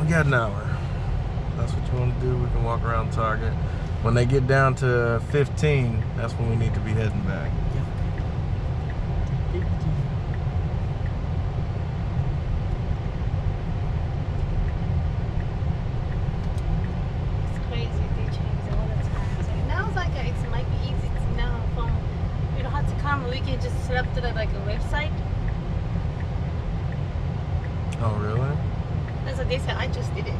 We got an hour. That's what you want to do. We can walk around Target. When they get down to 15, that's when we need to be heading back. It's crazy. They change it all the time. So now it's like it might be easy to know from. We don't have to come. We can just set up to like a website. Oh, really? That's what they said. I just did it.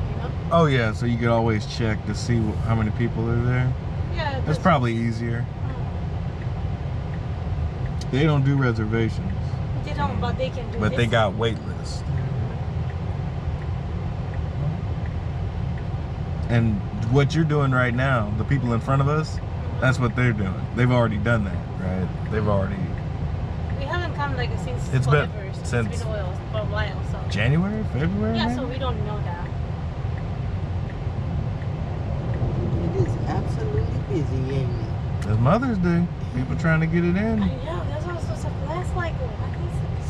Oh, yeah. So you could always check to see how many people are there. Yeah. That's probably easier. They don't do reservations. They don't, but they can do. But they got waitlist. And what you're doing right now, the people in front of us, that's what they're doing. They've already done that, right? They've already. We haven't come like since It's forever. been It's since been for a while, so. January, February. Yeah, maybe? so we don't know that. It is absolutely busy, ain't it? It's Mother's Day. People trying to get it in. I know, that's what I was supposed to last like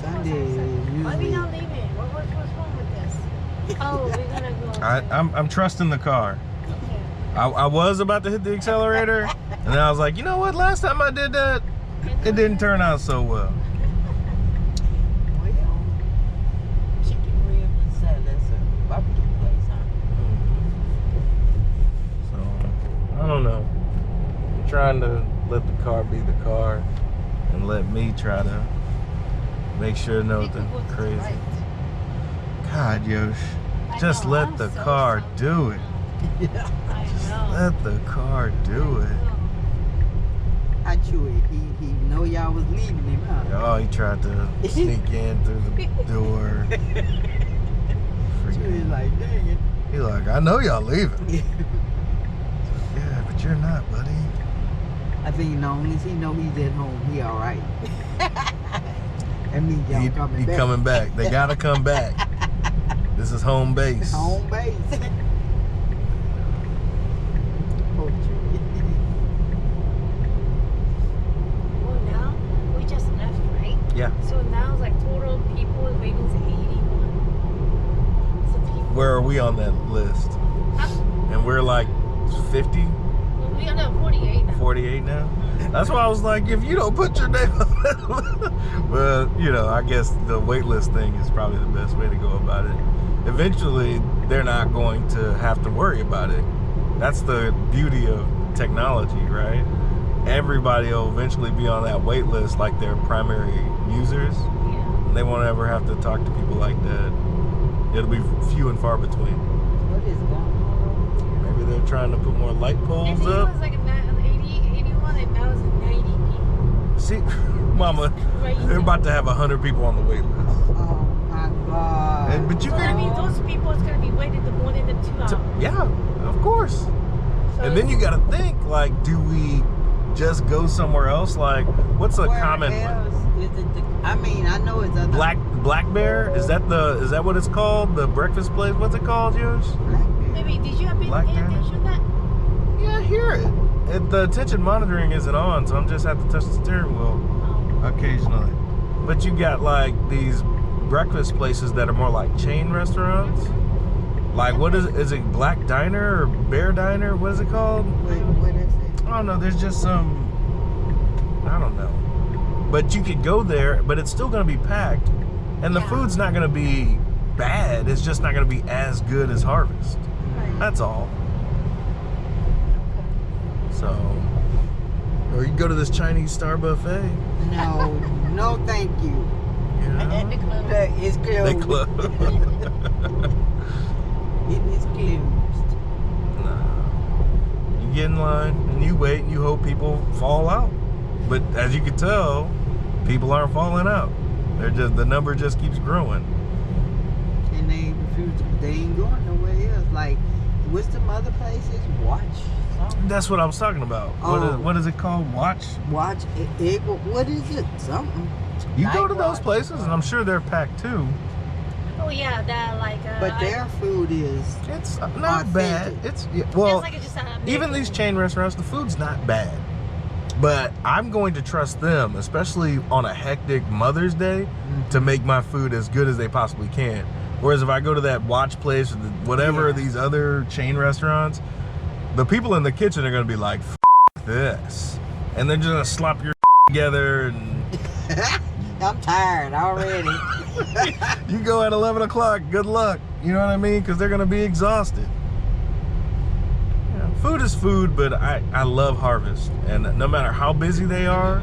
Sunday Why we usually. not leaving? What's wrong with this? Oh, we're gonna go. I'm trusting the car. Okay. I was about to hit the accelerator, and then I was like, you know what? Last time I did that, it didn't turn out so well. Well, chicken rib and salad. That's a barbecue place, huh? So, I don't know. I'm trying to let the car be the car and let me try to make sure nothing crazy. God, Yosh, just let the car do it. Yeah. Just let the car do it. How Chewy? He know y'all was leaving him, huh? Oh, he tried to sneak in through the door. Chewy's like, dang it. He like, I know y'all leaving. Yeah, but you're not, buddy. I think as long as he know he's at home, he all right. That means y'all coming He back. coming back. They gotta come back. This is home base. Home base. Oh, Chewy. Well, now we just left, right? Yeah. So now it's like total people waiting to 81. So people. Where are we on that list? And we're like 50, Well, we are at 48 now. 48 now? That's why I was like, if you don't put your name on that list. Well, you know, I guess the wait list thing is probably the best way to go about it. Eventually, they're not going to have to worry about it. That's the beauty of technology, right? Everybody will eventually be on that wait list like their primary users. Yeah. They won't ever have to talk to people like that. It'll be few and far between. What is going on? Maybe they're trying to put more light And poles it up. was like 80, 81, and now it's 90 people. See, Mama, they're about to have 100 people on the wait list. Oh my God. But you So that can, means those people is gonna be waiting more than the 2 hours. yeah, of course. So And then you got to think, like, do we just go somewhere else? Like, what's a Where common else is it I know it's other Black Bear? Is that what it's called? The breakfast place? What's it called, yours? maybe did you have been Black paying Diamond? attention to that? Yeah, I hear it. The attention monitoring isn't on, so I'm just have to touch the steering wheel Oh. occasionally. But you got like these breakfast places that are more like chain restaurants. Like, what is it Black Diner or Bear Diner? What is it called? Wait, what is it? I don't know. There's just some, I don't know. But you could go there, but it's still going to be packed. And the Yeah. food's not going to be bad. It's just not going to be as good as Harvest. Right. That's all. So, or you go to this Chinese Star buffet. No, no, thank you. You know? Look, it's closed. They close. It is closed. Nah. You get in line and you wait and you hope people fall out. But as you can tell, people aren't falling out. The number just keeps growing. And they refuse. They ain't going nowhere else. Like, what's some other places? Watch something. That's what I was talking about. Oh. What is it called? Watch? Watch it. What is it? Something. You go to Night those watch. places and I'm sure they're packed too. Oh yeah, that like. But their food is. It's not bad. Authentic. It's It's well, like just even these chain restaurants, the food's not bad. But I'm going to trust them, especially on a hectic Mother's Day, to make my food as good as they possibly can. Whereas if I go to that watch place or whatever Yeah. these other chain restaurants, the people in the kitchen are gonna be like, F this, and they're just gonna slop your together, and I'm tired already. you go at 11 o'clock. Good luck. You know what I mean? Because they're gonna be exhausted. Food is food, but I love Harvest, and no matter how busy they are,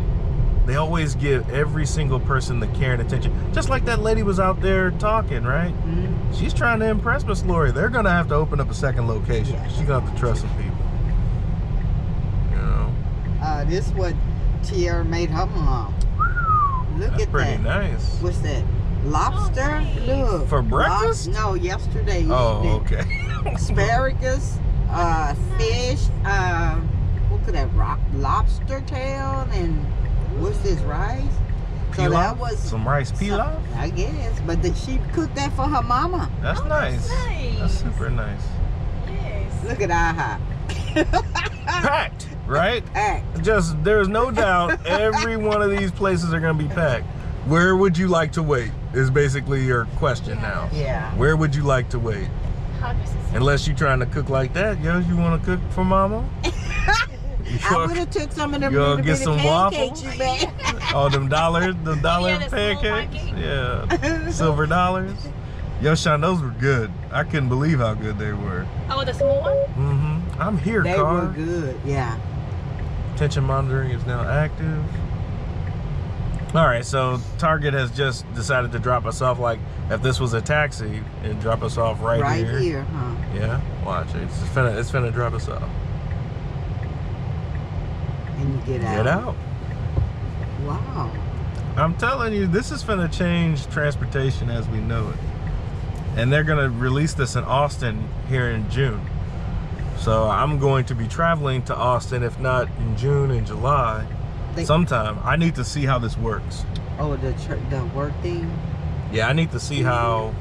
they always give every single person the care and attention. Just like that lady was out there talking, right? Mm-hmm. She's trying to impress Miss Lori. They're gonna have to open up a second location. Yeah. She's gonna have to trust some people. You know, This is what Tierra made her mom. Look that's at pretty that. nice. What's that? Lobster? Oh, nice. Look. For breakfast? No, yesterday. Oh, evening. okay. Asparagus, fish, what could that rock? Lobster tail, and what's this, rice? So Pilaf? that was Some rice pilaf? I guess, but she cooked that for her mama. That's Oh, nice. that's nice. That's super nice. Yes. Look at IHOP. Packed, right? Packed. Just, there's no doubt every one of these places are going to be packed. Where would you like to wait is basically your question now. Yeah. Where would you like to wait? Harvest is Unless you're trying to cook like that, yo, you want to cook for mama? I would have took some of them You little gonna bitty get some pancakes waffles? you made. Oh, them dollar the small pancakes? pancakes. Yeah. Silver dollars? Yo, Sean, those were good. I couldn't believe how good they were. Oh, the small one? Mm-hmm. I'm here, They car. were good, yeah. Tension monitoring is now active. All right, so Target has just decided to drop us off like if this was a taxi and drop us off right here, huh? Yeah, watch it. It's finna drop us off. And you get out. Get out. Wow. I'm telling you, this is finna change transportation as we know it. And they're gonna release this in Austin here in June. So I'm going to be traveling to Austin, if not in June and July, sometime. I need to see how this works. Oh, the work thing? Yeah, I need to see how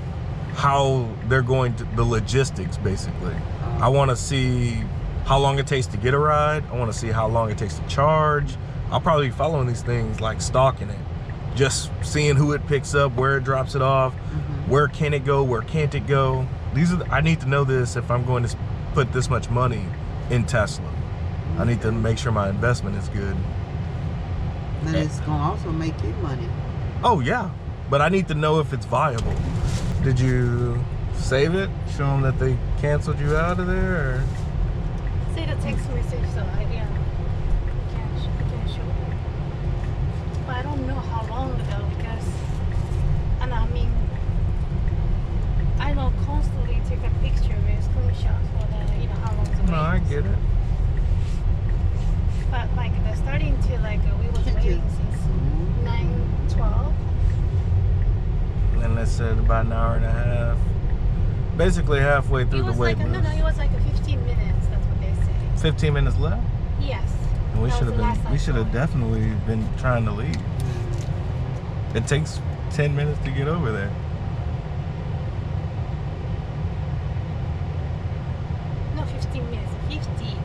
they're going to, the logistics basically. I want to see how long it takes to get a ride. I want to see how long it takes to charge. I'll probably be following these things, like stalking it, just seeing who it picks up, where it drops it off, where can it go, where can't it go. I need to know this if I'm going to put this much money in Tesla. I need to make sure my investment is good. Then it's going to also make you money. Oh yeah, but I need to know if it's viable. Did you save it? Show them that they canceled you out of there? Or? See the text message, so I can't show you. But I don't know how long ago because, and I mean, I don't constantly take a picture with screenshots for the, how long the wait. No, I get it. But like they're starting to we was waiting since 9:12. And they said about an hour and a half. Basically halfway through It the was wait no, list. it was like a 15 minutes. That's what they said. 15 minutes left? Yes. And we That should was have the last been. I We should have saw it. definitely been trying to leave. It takes 10 minutes to get over there. No, 15 minutes. 50.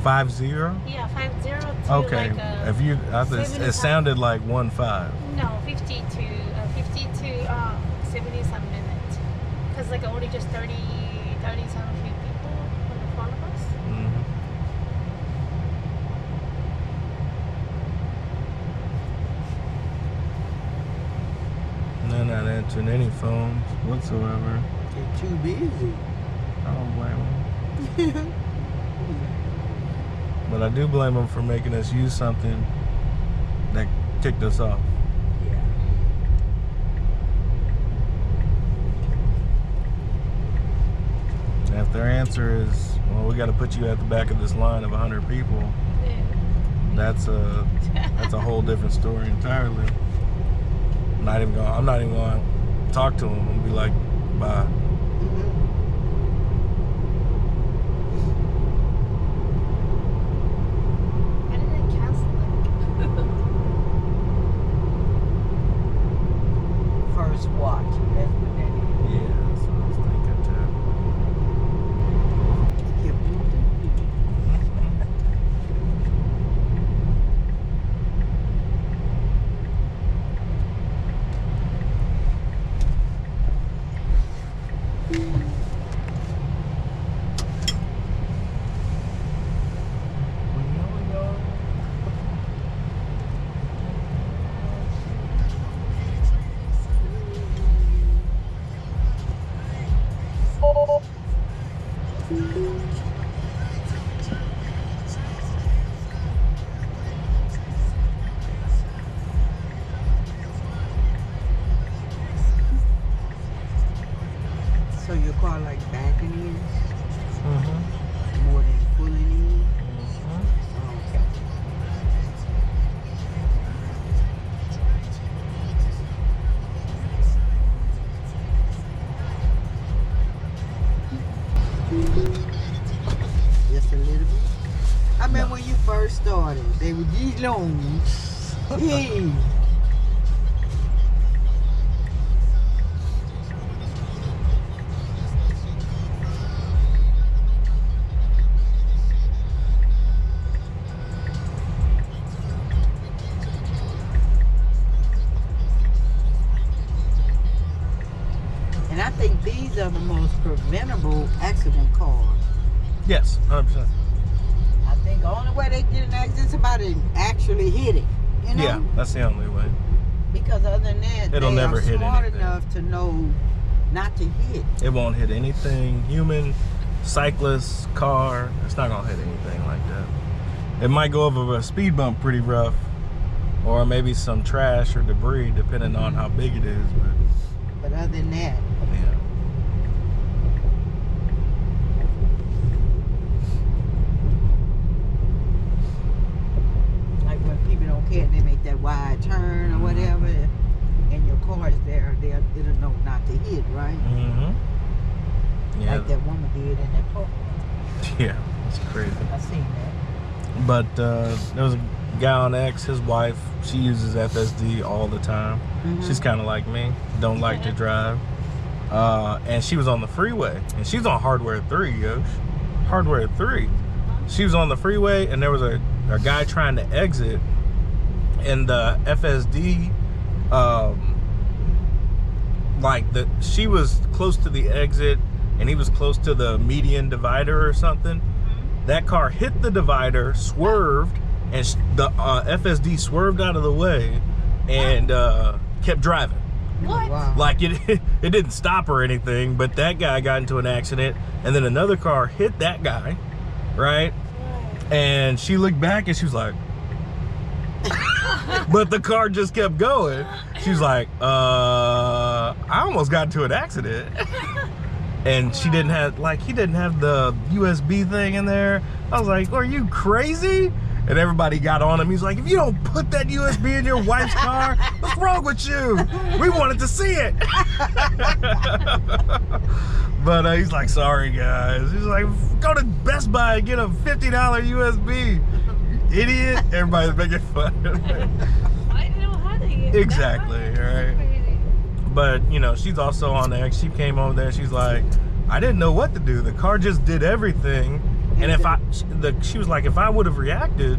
50? Yeah, 50 to Okay. If you, it 75. sounded like 15. No, 50 to 70 some minutes. Because only just 30 some few people on the front of us. Mm-hmm. They're not answering any phones whatsoever. They're too busy. I don't blame them. But I do blame them for making us use something that ticked us off. And if their answer is, well, we got to put you at the back of this line of 100 people, Yeah. that's a whole different story entirely. I'm not even going to talk to them and be like, bye. Why did they cancel it? First watch. That's what that is. Yeah, that's what I was thinking too. So your car like backing in Mm-hmm. more than pulling in? Mm-hmm. Oh, okay. Just a little bit. I mean, when you first started, they were these loans. Hey. And I think these are the most preventable accident cars. Yes, 100%. I think the only way they get an accident, somebody actually hit it. You know? Yeah, that's the only way. Because other than that, It'll they never are hit smart anything. enough to know not to hit. It won't hit anything human, cyclist, car. It's not gonna hit anything like that. It might go over a speed bump pretty rough, or maybe some trash or debris, depending on how big it is. But other than that, Yeah. like when people don't care and they make that wide turn or whatever, and your car is there, it'll know not to hit, right? Mm-hmm. Yeah. Like that woman did in that park. Yeah. It's crazy. I seen that. But there was a guy on X, his wife, she uses FSD all the time. Mhm. She's kind of like me, don't like to drive. And she was on the freeway, and she's on hardware 3, yo. Hardware 3. She was on the freeway, and there was a guy trying to exit, and the FSD, she was close to the exit, and he was close to the median divider or something. That car hit the divider, swerved, and the FSD swerved out of the way and kept driving. What? Wow. Like it didn't stop or anything, but that guy got into an accident, and then another car hit that guy, right? And she looked back and she was like, but the car just kept going. She was like, I almost got into an accident. And she didn't have, he didn't have the USB thing in there. I was like, are you crazy? And everybody got on him. He's like, if you don't put that USB in your wife's car, what's wrong with you? We wanted to see it. But he's like, sorry, guys. He's like, go to Best Buy and get a $50 USB. You idiot. Everybody's making fun of it. I didn't know how to use Exactly, that. right? Crazy. But, she's also on the X. She came over there. She's like, I didn't know what to do. The car just did everything. And she was like, if I would have reacted,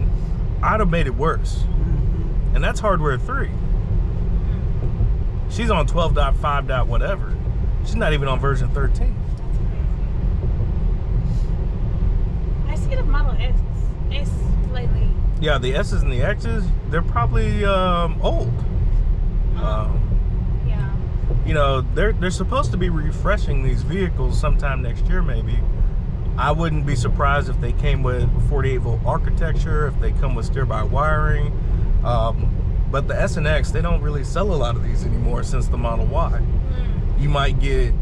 I'd have made it worse. And that's hardware 3. She's on 12.5. Whatever. She's not even on version 13. I see the Model S lately. Yeah, the S's and the X's, they're probably old. Yeah. They're supposed to be refreshing these vehicles sometime next year, maybe. I wouldn't be surprised if they came with 48-volt architecture, if they come with steer-by wiring. But the S and X, they don't really sell a lot of these anymore since the Model Y. You might get,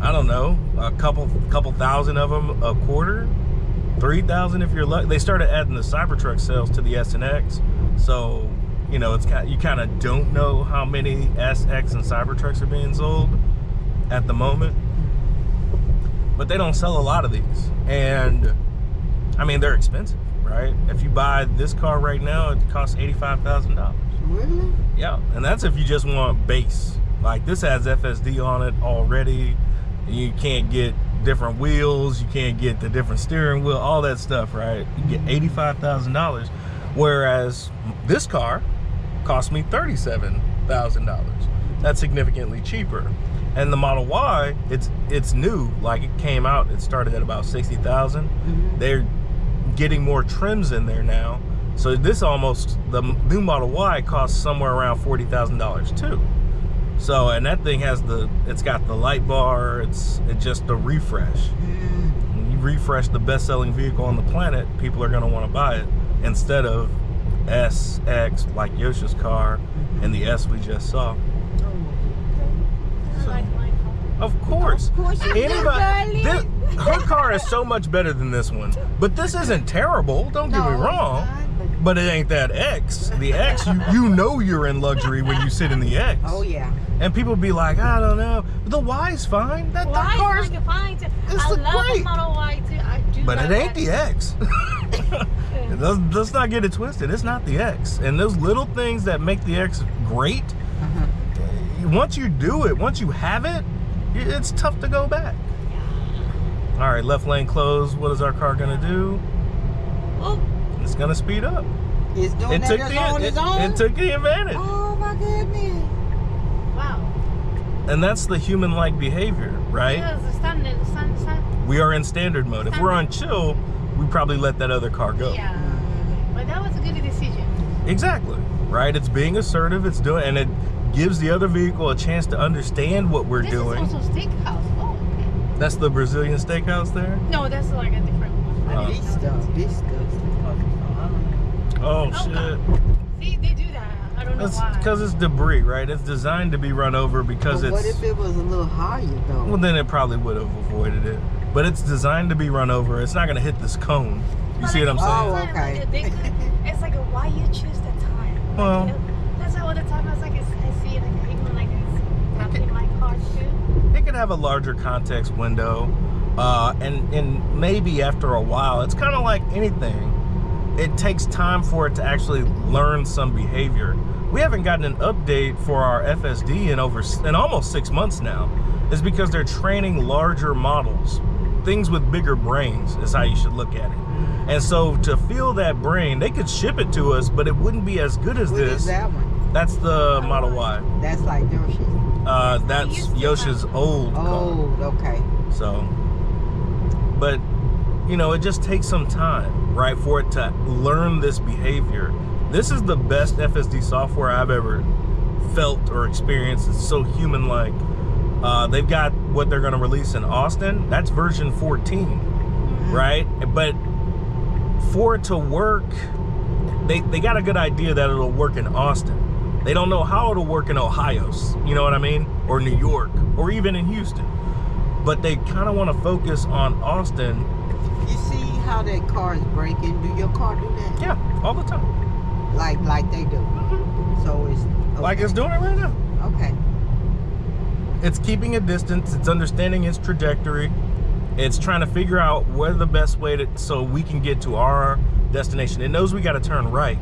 I don't know, a couple thousand of them a quarter, 3,000 if you're lucky. They started adding the Cybertruck sales to the S and X, so it's you kind of don't know how many S, X, and Cybertrucks are being sold at the moment. But they don't sell a lot of these, and I mean they're expensive, right? If you buy this car right now, it costs $85,000. Really? Yeah, and that's if you just want base. Like this has FSD on it already. You can't get different wheels, you can't get the different steering wheel, all that stuff, right? You get $85,000, whereas this car cost me $37,000. That's significantly cheaper. And the Model Y, it's new. Like, it came out, it started at about 60,000. They're getting more trims in there now. So this almost, the new Model Y costs somewhere around $40,000 too. So, and that thing has it's got the light bar, it's just a refresh. When you refresh the best-selling vehicle on the planet, people are gonna wanna buy it instead of S, X, like Yosha's car, and the S we just saw. I like my car. Of course. Of course you do, darling. Her car is so much better than this one. But this isn't terrible, don't get me wrong. But it ain't that X. The X, you know you're in luxury when you sit in the X. Oh, yeah. And people be like, I don't know. The Y's fine. That car's fine too. it's I love great. the Model Y too. I do. But love it ain't that. the X. Let's not get it twisted. It's not the X. And those little things that make the X great, once you do it, once you have it, it's tough to go back. All right, left lane closed. What is our car gonna do? Oh. It's gonna speed up. It's doing that on its own? It took the advantage. Oh, my goodness. Wow. And that's the human-like behavior, right? Yeah, it's the standard. We are in standard mode. If we're on chill, we probably let that other car go. Yeah. But that was a good decision. Exactly, right? It's being assertive, it's doing, and it gives the other vehicle a chance to understand what we're doing. This is also steakhouse. Oh, okay. That's the Brazilian steakhouse there? No, that's like a different one. I didn't know that. This stuff. Oh, shit. See, they do that. I don't know why. Because it's debris, right? It's designed to be run over because But what if it was a little higher, though? Well, then it probably would have avoided it. But it's designed to be run over. It's not going to hit this cone. You see what I'm saying? Oh, okay. It's like, why you choose the time? Like, Well, you know, that's all the time I was like, I see it even like it's happening in my car too. it could have a larger context window. And maybe after a while, it's kind of like anything. It takes time for it to actually learn some behavior. We haven't gotten an update for our FSD in almost 6 months now. It's because they're training larger models. Things with bigger brains is how you should look at it. And so to feel that brain, they could ship it to us, but it wouldn't be as good as What this. is that one? That's the Model Y. That's like Yoshi. That's Yosha's old car. Oh, okay. So, but you know, it just takes some time, right, for it to learn this behavior. This is the best FSD software I've ever felt or experienced. It's so human-like. They've got what they're going to release in Austin. That's version 14, right? But for it to work, they got a good idea that it'll work in Austin. They don't know how it'll work in Ohio, you know what I mean? Or New York, or even in Houston. But they kind of want to focus on Austin. You see how that car is braking? Do your car do that? Yeah, all the time. Like they do. So it's okay. Like it's doing it right now. Okay. It's keeping a distance. It's understanding its trajectory. It's trying to figure out where the best way so we can get to our destination. It knows we got to turn right.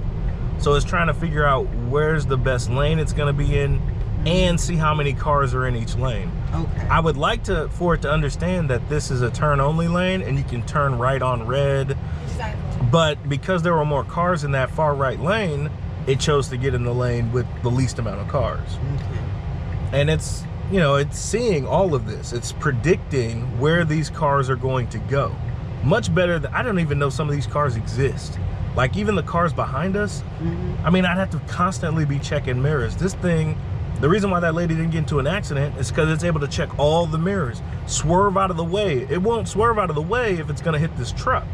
So it's trying to figure out where's the best lane it's going to be in and see how many cars are in each lane. Okay. I would like for it to understand that this is a turn-only lane and you can turn right on red. Exactly. But because there were more cars in that far right lane, it chose to get in the lane with the least amount of cars. Okay. And it's, you know, it's seeing all of this. It's predicting where these cars are going to go. Much better than, I don't even know some of these cars exist. Like even the cars behind us, I mean, I'd have to constantly be checking mirrors. This thing, the reason why that lady didn't get into an accident is because it's able to check all the mirrors. Swerve out of the way. It won't swerve out of the way if it's gonna hit this truck.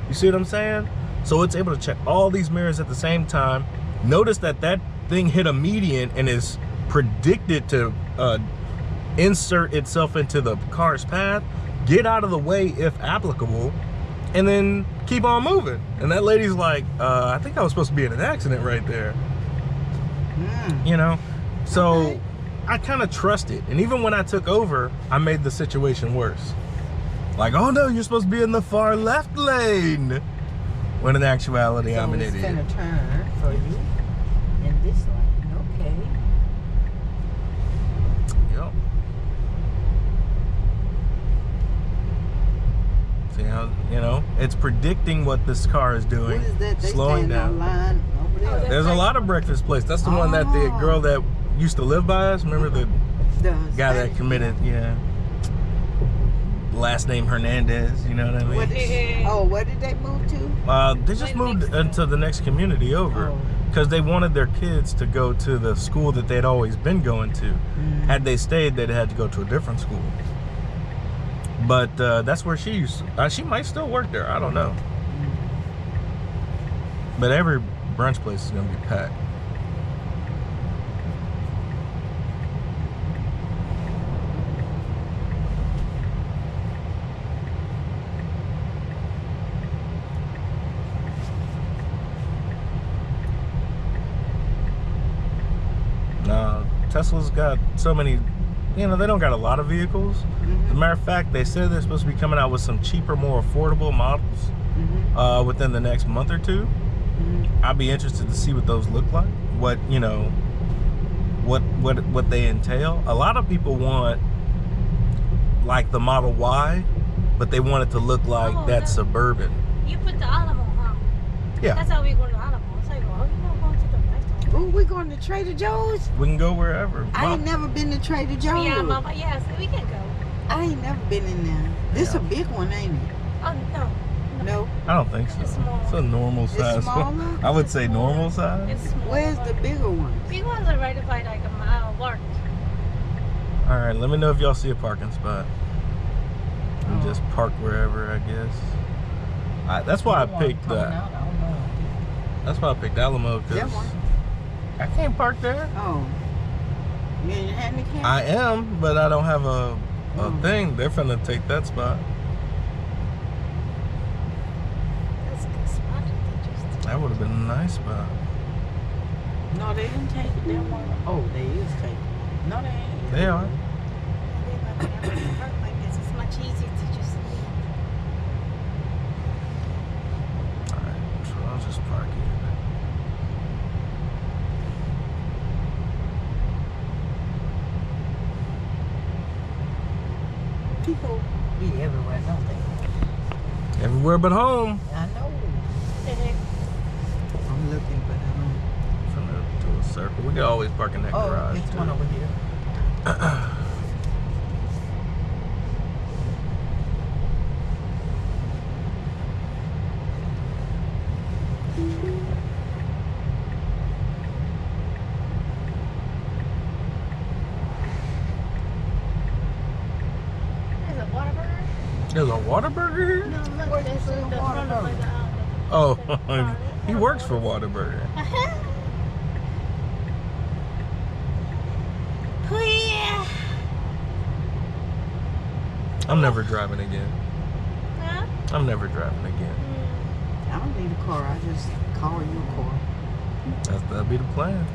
You see what I'm saying? So it's able to check all these mirrors at the same time. Notice that that thing hit a median and is predicted to insert itself into the car's path, get out of the way if applicable, and then keep on moving. And that lady's like, I think I was supposed to be in an accident right there. You know? So Okay. I kind of trust it. And even when I took over, I made the situation worse. Like, oh no, you're supposed to be in the far left lane. When in actuality, I'm an it's idiot. gonna turn for you in this lane. Okay. Yep. See how, you know, it's predicting what this car is doing, What is that? They slowing stand down. on line over there. Oh, There's a lot of breakfast places. That's the one that the girl that used to live by us, remember the The guy that Spanish committed, yeah. Last name Hernandez, you know what I mean? Where did they move to? They just Right moved next to into the next community over Oh. because they wanted their kids to go to the school that they'd always been going to. Had they stayed, they'd had to go to a different school. But that's where she used to, she might still work there. I don't know. But every brunch place is going to be packed. Now, Tesla's got so many, they don't got a lot of vehicles. As a matter of fact, they said they're supposed to be coming out with some cheaper, more affordable models within the next month or two. I'd be interested to see what those look like. What what they entail. A lot of people want like the Model Y, but they want it to look like that Suburban. You put the Alamo, huh? Yeah. That's how we go to Alamo. It's like, oh, you're not going to the restaurant. Oh, we going to Trader Joe's? We can go wherever. I ain't never been to Trader Joe's. Yeah, Mama. Yeah, so we can go. I ain't never been in there. This a big one, ain't it? Oh no. No. I don't think so. It's small. It's a normal size. smaller? I would say normal size. It's small. Where's the bigger ones? Big ones are right by like a mile work. All right, let me know if y'all see a parking spot. And Oh. just park wherever, I guess. That's why I picked that. That's why I picked Alamo, That because one. I can't park there. Oh. You ain't handicapped? I am, but I don't have a Oh. thing. They're finna take that spot. That's a good spot. That would have been a nice spot. No, they didn't take it. They want. Oh, they is taking it. No, they ain't. They are. It's much easier to just leave. Alright, so I'll just park here. People be everywhere, don't they? Everywhere but home. I know. I'm looking, but I Finna do a circle. We can always park in that don't. Oh, garage. it's too. one over here. There's a Whataburger. There's a Whataburger here? No, look, Where'd you there's see a the front of Whataburger? Oh, he works for Whataburger. Yeah. I'm never driving again. Huh? I'm never driving again. I don't need a car. I just call you a car. That'd be the plan.